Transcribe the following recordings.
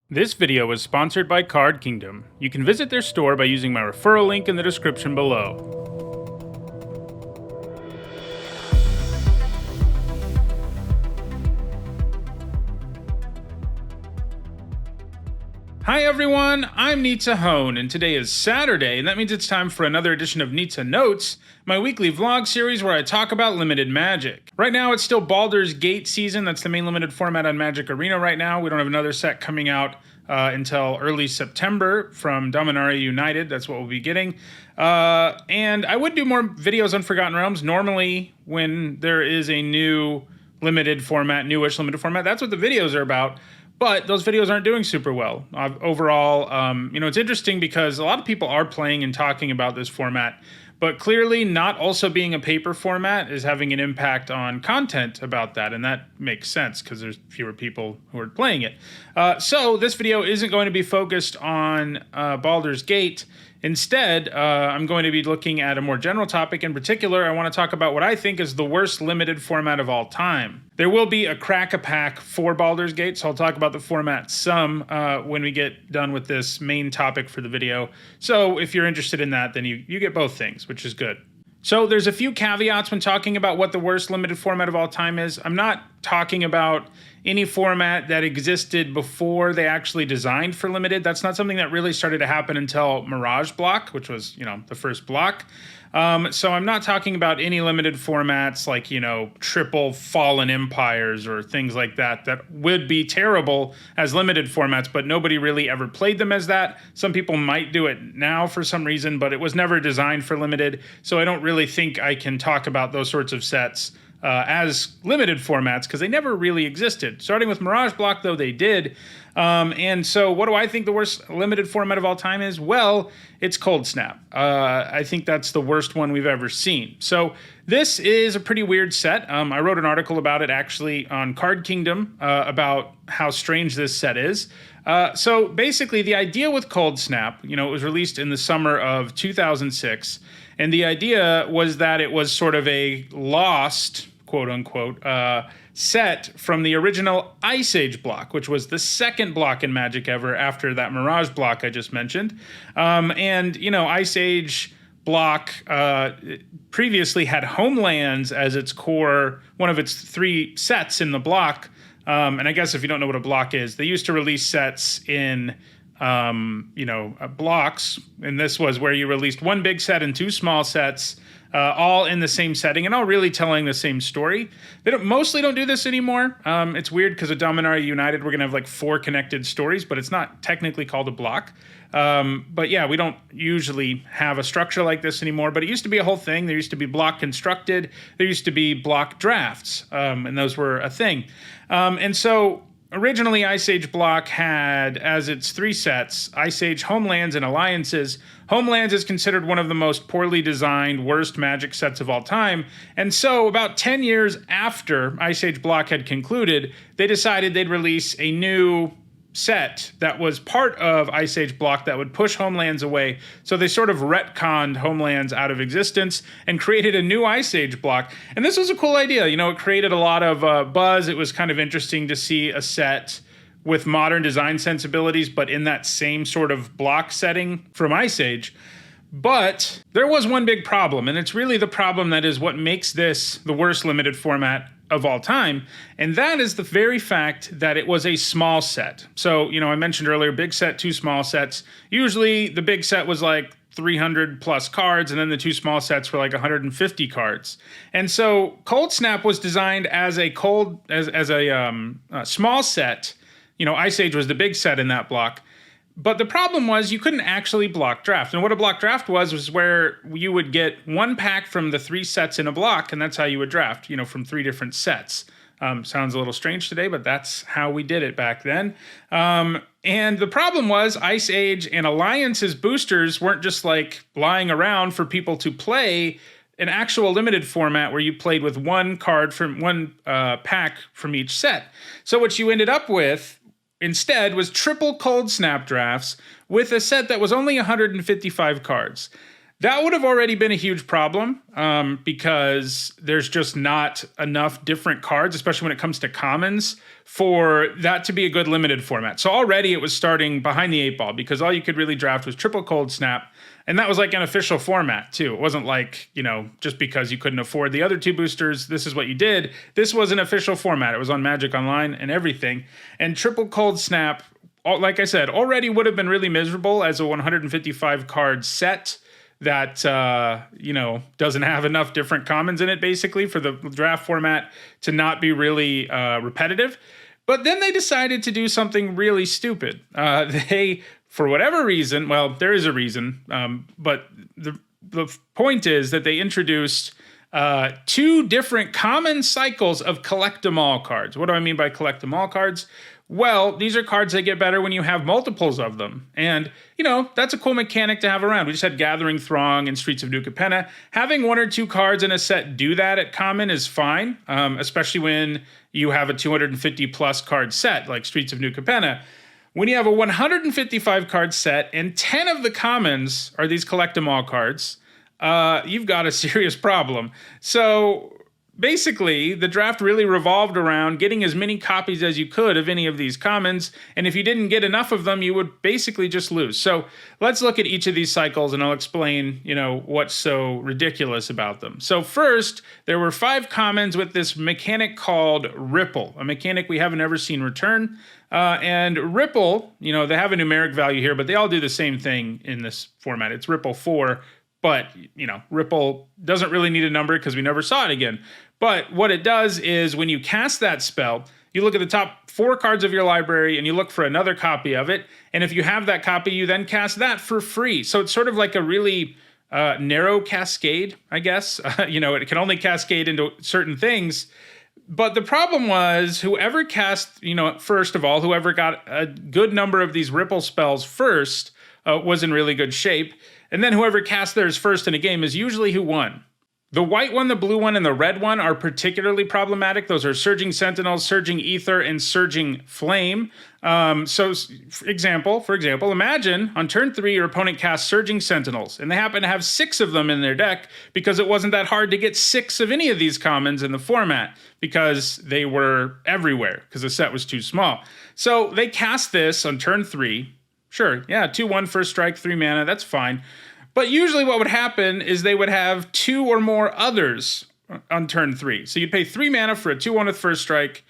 This video is sponsored by Card Kingdom. You can visit their store by using my referral link in the description below. Hi everyone, I'm Nizzanotes, and today is Saturday, and that means it's time for another edition of Nizzanotes, my weekly vlog series where I talk about limited Magic. Right now it's still Baldur's Gate season. That's the main limited format on Magic Arena right now. We don't have another set coming out until early September from Dominaria United. That's what we'll be getting. And I would do more videos on Forgotten Realms. Normally when there is a new limited format, newish limited format, that's what the videos are about. But those videos aren't doing super well. Overall, it's interesting because a lot of people are playing and talking about this format, but clearly not also being a paper format is having an impact on content about that, and that makes sense because there's fewer people who are playing it. So this video isn't going to be focused on Baldur's Gate. Instead, I'm going to be looking at a more general topic. In particular, I want to talk about what I think is the worst limited format of all time. There will be a crack-a-pack for Baldur's Gate, so I'll talk about the format some when we get done with this main topic for the video. So if you're interested in that, then you get both things, which is good. So there's a few caveats when talking about what the worst limited format of all time is. I'm not talking about any format that existed before they actually designed for limited. That's not something that really started to happen until Mirage Block, which was, the first block. So I'm not talking about any limited formats like, triple Fallen Empires or things like that would be terrible as limited formats, but nobody really ever played them as that. Some people might do it now for some reason, but it was never designed for limited. So I don't really think I can talk about those sorts of sets as limited formats because they never really existed. Starting with Mirage Block, though, they did. And so what do I think the worst limited format of all time is? Well, it's Coldsnap. I think that's the worst one we've ever seen. So this is a pretty weird set. I wrote an article about it actually on Card Kingdom about how strange this set is. So basically the idea with Coldsnap, it was released in the summer of 2006. And the idea was that it was sort of a lost, quote unquote, set from the original Ice Age block, which was the second block in Magic ever after that Mirage block I just mentioned. Ice Age block previously had Homelands as its core, one of its three sets in the block. And I guess if you don't know what a block is, they used to release sets in blocks, and this was where you released one big set and two small sets, all in the same setting and all really telling the same story. They mostly don't do this anymore. It's weird because at Dominaria United we're gonna have like 4 connected stories, but it's not technically called a block. But yeah, we don't usually have a structure like this anymore, but it used to be a whole thing. There used to be block constructed, there used to be block drafts, and those were a thing. And so originally, Ice Age block had as its 3 sets, Ice Age Homelands and Alliances. Homelands is considered one of the most poorly designed, worst Magic sets of all time. And so about 10 years after Ice Age block had concluded, they decided they'd release a new set that was part of Ice Age block that would push Homelands away. So they sort of retconned Homelands out of existence and created a new Ice Age block. And this was a cool idea. It created a lot of buzz. It was kind of interesting to see a set with modern design sensibilities, but in that same sort of block setting from Ice Age. But there was one big problem, and it's really the problem that is what makes this the worst limited format of all time, and that is the very fact that it was a small set. So, I mentioned earlier, big set, 2 small sets. Usually the big set was like 300 plus cards, and then the 2 small sets were like 150 cards. And so Coldsnap was designed as a small set. Ice Age was the big set in that block. But the problem was you couldn't actually block draft. And what a block draft was where you would get 1 pack from the 3 sets in a block, and that's how you would draft, from 3 different sets. Sounds a little strange today, but that's how we did it back then. And the problem was Ice Age and Alliance's boosters weren't just like lying around for people to play an actual limited format where you played with 1 card from 1 pack from each set. So what you ended up with instead was triple Coldsnap drafts with a set that was only 155 cards. That would have already been a huge problem because there's just not enough different cards, especially when it comes to commons, for that to be a good limited format. So already it was starting behind the 8 ball because all you could really draft was triple Coldsnap. And that was like an official format too. It wasn't like, just because you couldn't afford the other 2 boosters, this is what you did. This was an official format. It was on Magic Online and everything. And triple Coldsnap, like I said, already would have been really miserable as a 155 card set that, doesn't have enough different commons in it, basically, for the draft format to not be really repetitive. But then they decided to do something really stupid. They, for whatever reason, well, there is a reason, but the point is that they introduced 2 different common cycles of collect 'em all cards. What do I mean by collect 'em all cards? Well, these are cards that get better when you have multiples of them. And, that's a cool mechanic to have around. We just had Gathering Throng and Streets of New Capenna. Having 1 or 2 cards in a set do that at common is fine, especially when you have a 250 plus card set like Streets of New Capenna. When you have a 155 card set and 10 of the commons are these collect 'em all cards, you've got a serious problem. So basically, the draft really revolved around getting as many copies as you could of any of these commons, and if you didn't get enough of them, you would basically just lose. So let's look at each of these cycles, and I'll explain, what's so ridiculous about them. So first, there were 5 commons with this mechanic called Ripple, a mechanic we haven't ever seen return. And Ripple, they have a numeric value here, but they all do the same thing in this format. It's Ripple 4. But, Ripple doesn't really need a number because we never saw it again. But what it does is when you cast that spell, you look at the top 4 cards of your library and you look for another copy of it. And if you have that copy, you then cast that for free. So it's sort of like a really narrow cascade, I guess. It can only cascade into certain things. But the problem was whoever cast, first of all, whoever got a good number of these Ripple spells first was in really good shape. And then whoever cast theirs first in a game is usually who won. The white one, the blue one, and the red one are particularly problematic. Those are Surging Sentinels, Surging Ether, and Surging Flame. For example, imagine on turn 3 your opponent casts Surging Sentinels, and they happen to have 6 of them in their deck because it wasn't that hard to get 6 of any of these commons in the format because they were everywhere because the set was too small. So they cast this on turn 3. Sure, yeah, 2/1 first strike, 3 mana, that's fine. But usually what would happen is they would have 2 or more others on turn 3. So you'd pay 3 mana for a 2/1 with first strike,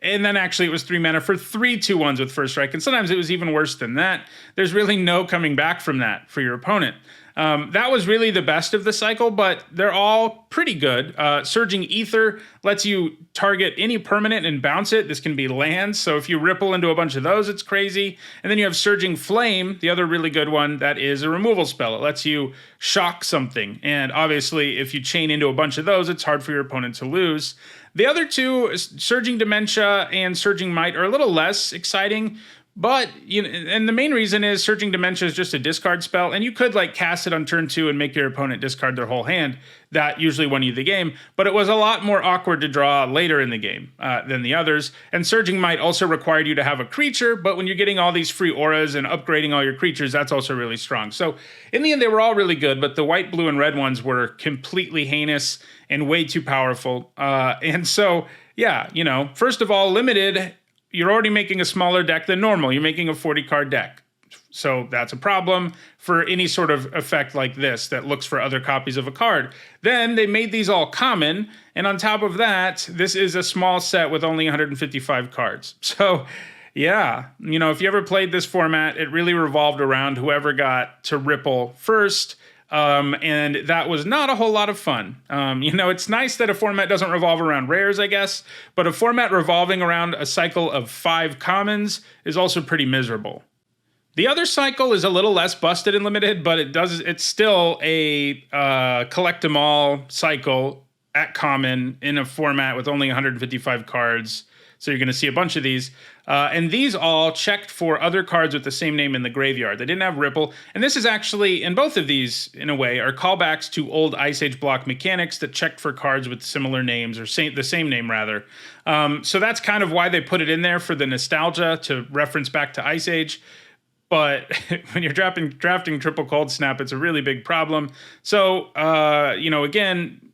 and then actually it was 3 mana for 3 2/1s with first strike, and sometimes it was even worse than that. There's really no coming back from that for your opponent. That was really the best of the cycle, but they're all pretty good. Surging Ether lets you target any permanent and bounce it. This can be lands, so if you ripple into a bunch of those, it's crazy. And then you have Surging Flame, the other really good one, that is a removal spell. It lets you shock something, and obviously if you chain into a bunch of those, it's hard for your opponent to lose. The other 2, Surging Dementia and Surging Might, are a little less exciting. But, and the main reason is Surging Dementia is just a discard spell, and you could cast it on turn 2 and make your opponent discard their whole hand. That usually won you the game, but it was a lot more awkward to draw later in the game than the others. And Surging Might also required you to have a creature, but when you're getting all these free auras and upgrading all your creatures, that's also really strong. So in the end, they were all really good, but the white, blue, and red ones were completely heinous and way too powerful. And so, yeah, first of all, limited, you're already making a smaller deck than normal. You're making a 40-card deck. So that's a problem for any sort of effect like this that looks for other copies of a card. Then they made these all common, and on top of that, this is a small set with only 155 cards. So yeah, if you ever played this format, it really revolved around whoever got to Ripple first. And that was not a whole lot of fun. It's nice that a format doesn't revolve around rares, I guess, but a format revolving around a cycle of 5 commons is also pretty miserable. The other cycle is a little less busted and limited, but it's still a collect 'em all cycle at common in a format with only 155 cards. So you're going to see a bunch of these. And these all checked for other cards with the same name in the graveyard. They didn't have Ripple. And this is actually, in both of these, in a way, are callbacks to old Ice Age block mechanics that checked for cards with similar names, or the same name, rather. So that's kind of why they put it in there, for the nostalgia, to reference back to Ice Age. but when you're drafting triple Coldsnap, it's a really big problem. So, again,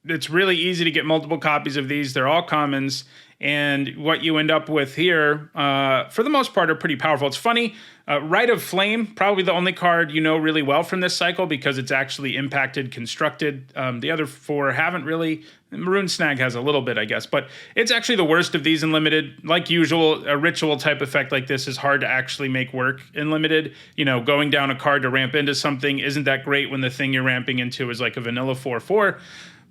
it's really easy to get multiple copies of these. They're all commons. And what you end up with here, for the most part, are pretty powerful. It's funny, Rite of Flame, probably the only card you know really well from this cycle because it's actually impacted, constructed. The other 4 haven't really. Maroon Snag has a little bit, I guess. But it's actually the worst of these in Limited. Like usual, a ritual type effect like this is hard to actually make work in Limited. Going down a card to ramp into something isn't that great when the thing you're ramping into is like a vanilla 4/4.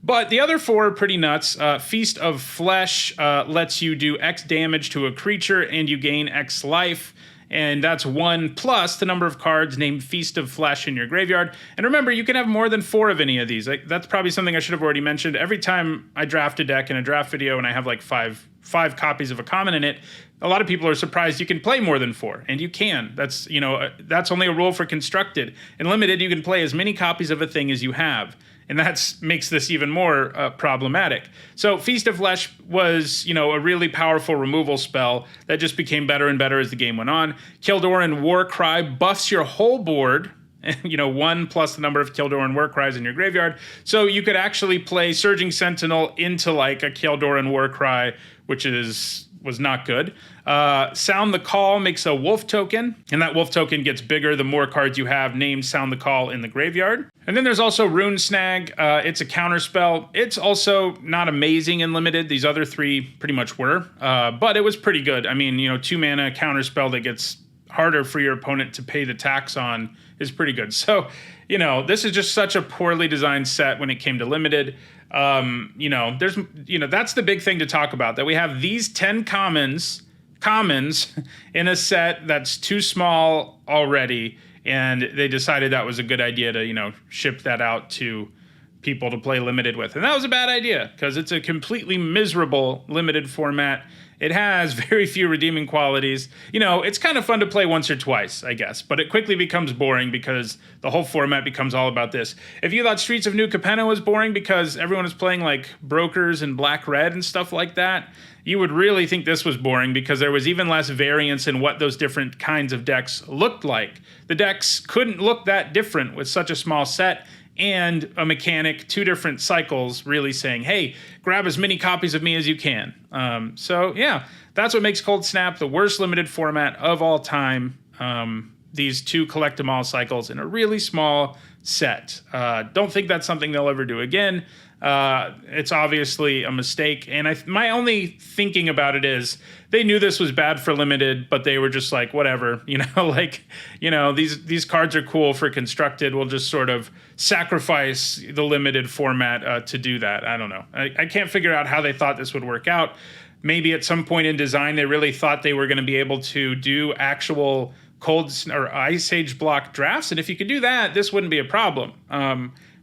But the other 4 are pretty nuts. Feast of Flesh lets you do X damage to a creature and you gain X life. And that's 1 plus the number of cards named Feast of Flesh in your graveyard. And remember, you can have more than 4 of any of these. That's probably something I should have already mentioned. Every time I draft a deck in a draft video and I have like five copies of a common in it, a lot of people are surprised you can play more than 4, and you can. That's only a rule for constructed. In Limited, you can play as many copies of a thing as you have. And that makes this even more problematic. So Feast of Flesh was, a really powerful removal spell that just became better and better as the game went on. Kildoran Warcry buffs your whole board, 1 plus the number of Kildoran Warcries in your graveyard. So you could actually play Surging Sentinel into like a Kildoran Warcry, which was not good. Sound the Call makes a wolf token, and that wolf token gets bigger the more cards you have named Sound the Call in the graveyard. And then there's also Rune Snag. It's a counter spell. It's also not amazing in Limited. These other 3 pretty much were, but it was pretty good. I mean, 2 mana counter spell that ggets harder for your opponent to pay the tax on is pretty good. So, this is just such a poorly designed set when it came to Limited. There's, that's the big thing to talk about, that we have these 10 commons in a set that's too small already. And they decided that was a good idea to, ship that out to people to play Limited with. And that was a bad idea because it's a completely miserable Limited format. It has very few redeeming qualities. It's kind of fun to play once or twice, I guess, but it quickly becomes boring because the whole format becomes all about this. If you thought Streets of New Capenna was boring because everyone was playing like Brokers and Black-Red and stuff like that, you would really think this was boring because there was even less variance in what those different kinds of decks looked like. The decks couldn't look that different with such a small set and a mechanic, 2 different cycles really saying, hey, grab as many copies of me as you can. So yeah, that's what makes Coldsnap the worst Limited format of all time. These 2 collect them all cycles in a really small set. Don't think that's something they'll ever do again. It's obviously a mistake. And my only thinking about it is they knew this was bad for Limited, but they were just like, whatever, these cards are cool for constructed. We'll just sort of sacrifice the Limited format to do that. I don't know. I can't figure out how they thought this would work out. Maybe at some point in design, they really thought they were going to be able to do actual Cold or Ice Age block drafts. And if you could do that, this wouldn't be a problem.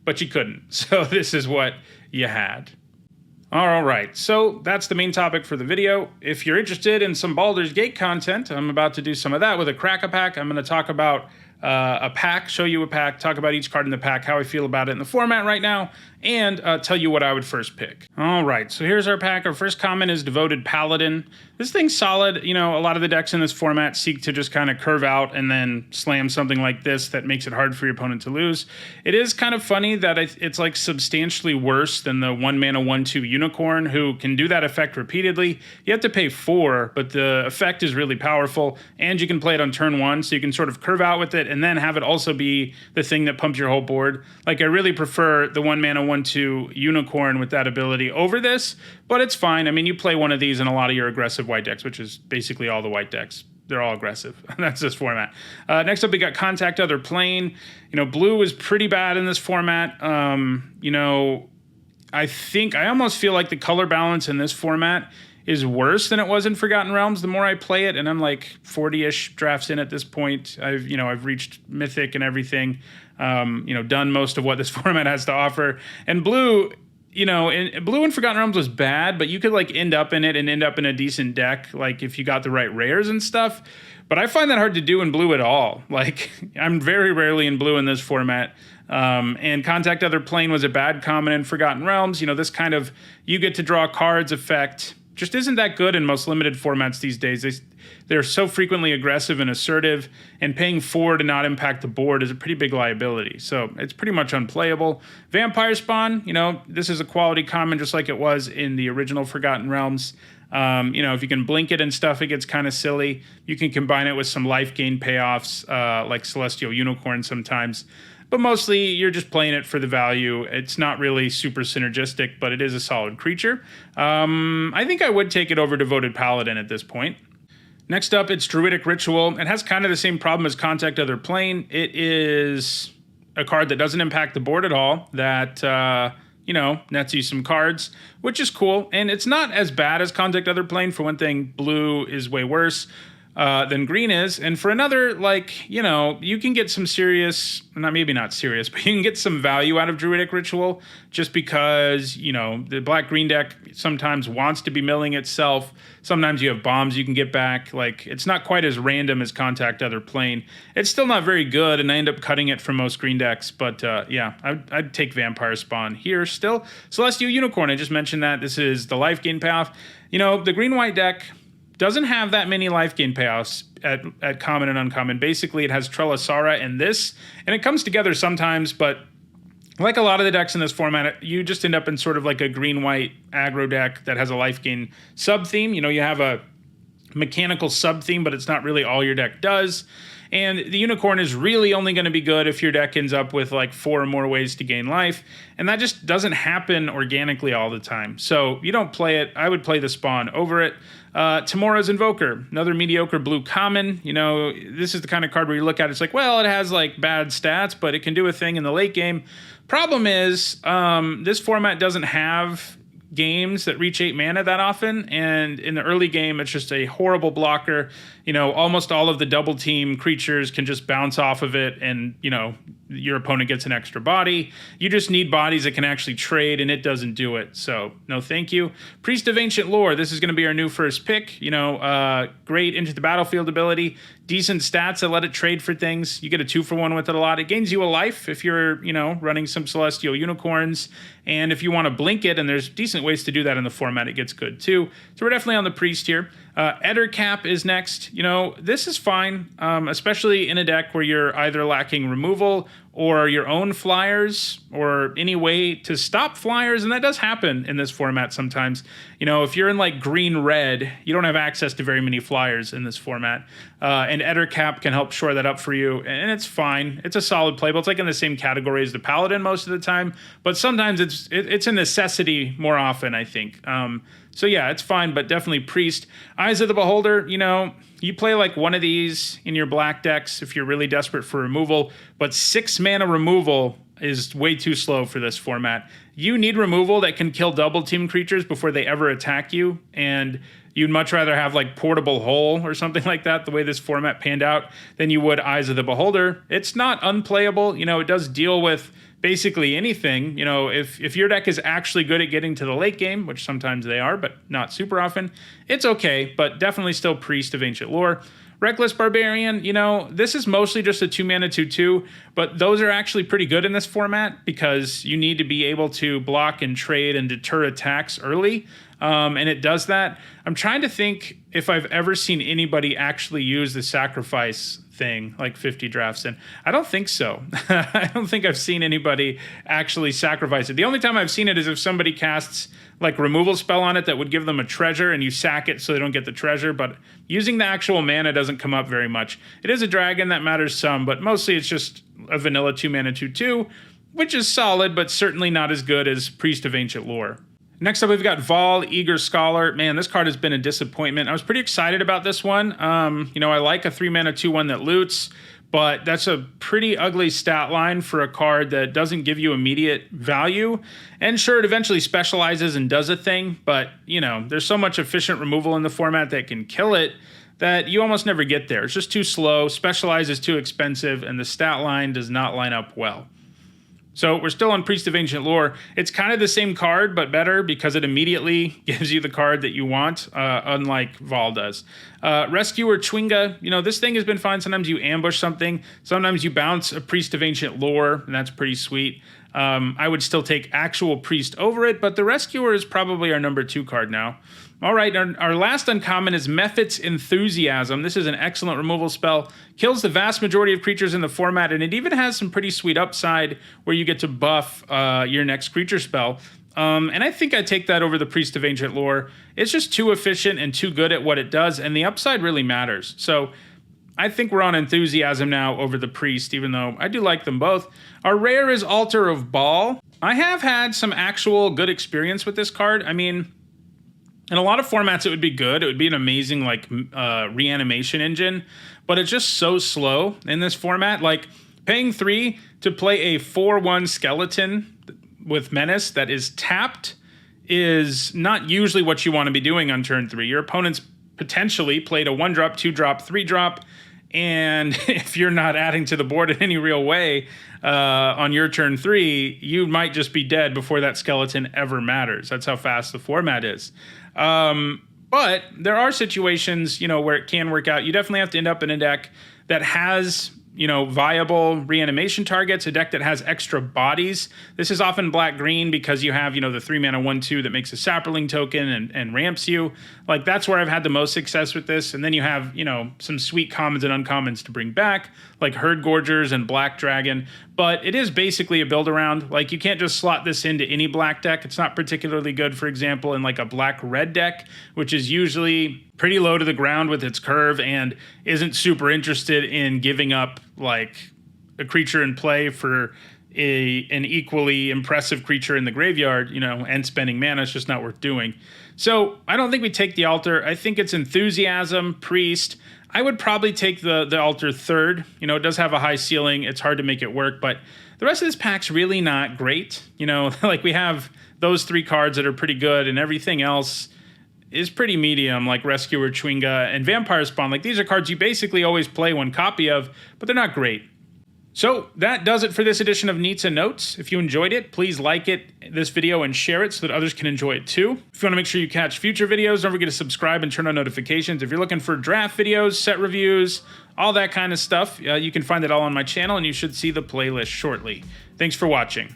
But you couldn't. So this is what you had. All right, so that's the main topic for the video. If you're interested in some Baldur's Gate content, I'm about to do some of that with a Crack-A-Pack. I'm going to talk about a pack, show you a pack, talk about each card in the pack, how I feel about it in the format right now, and tell you what I would first pick. All right, so here's our pack. Our first common is Devoted Paladin. This thing's solid. A lot of the decks in this format seek to just kind of curve out and then slam something like this that makes it hard for your opponent to lose. It is kind of funny that it's like substantially worse than the 1 mana 1/2 Unicorn, who can do that effect repeatedly. You have to pay 4, but the effect is really powerful, and you can play it on turn 1, so you can sort of curve out with it and then have it also be the thing that pumps your whole board. Like, I really prefer the 1 mana 1/2 Unicorn with that ability over this, but it's fine. I mean, you play one of these in a lot of your aggressive white decks, which is basically all the white decks. They're all aggressive. That's this format. Next up, we got Contact Other Plane. Blue is pretty bad in this format. I almost feel like the color balance in this format is worse than it was in Forgotten Realms the more I play it, and I'm like 40-ish drafts in at this point. I've reached Mythic and everything, done most of what this format has to offer. And blue, Blue in Forgotten Realms was bad, but you could like end up in it and end up in a decent deck, like if you got the right rares and stuff. But I find that hard to do in blue at all. Like, I'm very rarely in blue in this format. And Contact Other Plane was a bad common in Forgotten Realms. This kind of, you get to draw cards effect just isn't that good in most limited formats these days. they're so frequently aggressive and assertive, and paying 4 to not impact the board is a pretty big liability. So it's pretty much unplayable. Vampire Spawn, this is a quality common just like it was in the original Forgotten Realms. If you can blink it and stuff, it gets kind of silly. You can combine it with some life gain payoffs, like Celestial Unicorn sometimes. But mostly, you're just playing it for the value. It's not really super synergistic, but it is a solid creature. I think I would take it over Devoted Paladin at this point. Next up, it's Druidic Ritual. It has kind of the same problem as Contact Other Plane. It is a card that doesn't impact the board at all, that nets you some cards, which is cool. And it's not as bad as Contact Other Plane. For one thing, blue is way worse than green is. And for another, you can get some serious, maybe not serious, but you can get some value out of Druidic Ritual just because, the black-green deck sometimes wants to be milling itself. Sometimes you have bombs you can get back. It's not quite as random as Contact Other Plane. It's still not very good, and I end up cutting it from most green decks. But I'd take Vampire Spawn here still. Celestial Unicorn, I just mentioned that. This is the life gain payoff. The green-white deck doesn't have that many life gain payoffs at common and uncommon. Basically, it has Trelasara and this, and it comes together sometimes, but like a lot of the decks in this format, you just end up in sort of like a green-white aggro deck that has a life gain sub-theme. You have a mechanical sub-theme, but it's not really all your deck does. And the Unicorn is really only going to be good if your deck ends up with 4 or more ways to gain life. And that just doesn't happen organically all the time. So you don't play it. I would play the Spawn over it. Tomorrow's Invoker, another mediocre blue common. This is the kind of card where you look at it, it's it has bad stats, but it can do a thing in the late game. Problem is, this format doesn't have games that reach 8 mana that often, and in the early game it's just a horrible blocker. Almost all of the double team creatures can just bounce off of it, and your opponent gets an extra body. You just need bodies that can actually trade, and it doesn't do it. So no thank you. Priest of Ancient Lore, this is going to be our new first pick. Great into the battlefield ability, decent stats that let it trade for things. You get a 2-for-1 with it a lot. It gains you a life if you're running some Celestial Unicorns, and if you want to blink it, and there's decent ways to do that in the format, it gets good too. So we're definitely on the Priest here. Ettercap is next. This is fine, especially in a deck where you're either lacking removal or your own flyers or any way to stop flyers, and that does happen in this format sometimes. If you're in green-red, you don't have access to very many flyers in this format, and Ettercap can help shore that up for you, and it's fine. It's a solid playable. It's in the same category as the Paladin most of the time, but sometimes it's a necessity more often, I think. So yeah, it's fine, but definitely Priest. Eyes of the Beholder, you play one of these in your black decks if you're really desperate for removal, but 6 mana removal is way too slow for this format. You need removal that can kill double team creatures before they ever attack you, and you'd much rather have Portable Hole or something like that, the way this format panned out, than you would Eyes of the Beholder. It's not unplayable. It does deal with basically anything. If your deck is actually good at getting to the late game, which sometimes they are, but not super often, it's okay, but definitely still Priest of Ancient Lore. Reckless Barbarian, this is mostly just a 2-mana 2/2, but those are actually pretty good in this format because you need to be able to block and trade and deter attacks early, and it does that. I'm trying to think if I've ever seen anybody actually use the sacrifice thing 50 drafts in. I don't think so. I don't think I've seen anybody actually sacrifice it. The only time I've seen it is if somebody casts removal spell on it that would give them a treasure and you sack it so they don't get the treasure, but using the actual mana doesn't come up very much. It is a dragon, that matters some, but mostly it's just a vanilla 2-mana 2/2, which is solid, but certainly not as good as Priest of Ancient Lore. Next up, we've got Vol, Eager Scholar. Man, this card has been a disappointment. I was pretty excited about this one. I like a 3-mana 2/1 that loots, but that's a pretty ugly stat line for a card that doesn't give you immediate value. And sure, it eventually specializes and does a thing, but, there's so much efficient removal in the format that can kill it that you almost never get there. It's just too slow, specialize is too expensive, and the stat line does not line up well. So we're still on Priest of Ancient Lore. It's kind of the same card, but better because it immediately gives you the card that you want, unlike Vol does. Rescuer Chwinga, this thing has been fine. Sometimes you ambush something. Sometimes you bounce a Priest of Ancient Lore, and that's pretty sweet. I would still take actual Priest over it, but the Rescuer is probably our number 2 card now. All right, our last uncommon is Mephit's Enthusiasm. This is an excellent removal spell. Kills the vast majority of creatures in the format, and it even has some pretty sweet upside where you get to buff your next creature spell. And I think I take that over the Priest of Ancient Lore. It's just too efficient and too good at what it does, and the upside really matters. So I think we're on Enthusiasm now over the Priest, even though I do like them both. Our rare is Altar of Baal. I have had some actual good experience with this card. I mean, in a lot of formats, it would be good. It would be an amazing, like, reanimation engine, but it's just so slow in this format. Like, paying 3 to play a 4/1 skeleton with Menace that is tapped is not usually what you want to be doing on turn 3. Your opponent's potentially played a 1-drop, 2-drop, 3-drop, and if you're not adding to the board in any real way on your turn 3, you might just be dead before that skeleton ever matters. That's how fast the format is. But there are situations, where it can work out. You definitely have to end up in a deck that has, viable reanimation targets, a deck that has extra bodies. This is often black-green because you have, the 3-mana 1/2 that makes a Saproling token and ramps you. Like, that's where I've had the most success with this. And then you have, some sweet commons and uncommons to bring back, like Herd Gorgers and Black Dragon. But it is basically a build-around. Like, you can't just slot this into any black deck. It's not particularly good, for example, in like a black-red deck, which is usually pretty low to the ground with its curve and isn't super interested in giving up like a creature in play for an equally impressive creature in the graveyard, and spending mana. It's just not worth doing. So I don't think we take the Altar. I think it's Enthusiasm, Priest. I would probably take the Altar third. It does have a high ceiling. It's hard to make it work, but the rest of this pack's really not great. Like, we have those 3 cards that are pretty good, and everything else is pretty medium, like Rescuer, Chwinga, and Vampire Spawn. Like, these are cards you basically always play 1 copy of, but they're not great. So that does it for this edition of Nizzanotes. If you enjoyed it, please like this video and share it so that others can enjoy it too. If you want to make sure you catch future videos, don't forget to subscribe and turn on notifications. If you're looking for draft videos, set reviews, all that kind of stuff, you can find it all on my channel, and you should see the playlist shortly. Thanks for watching.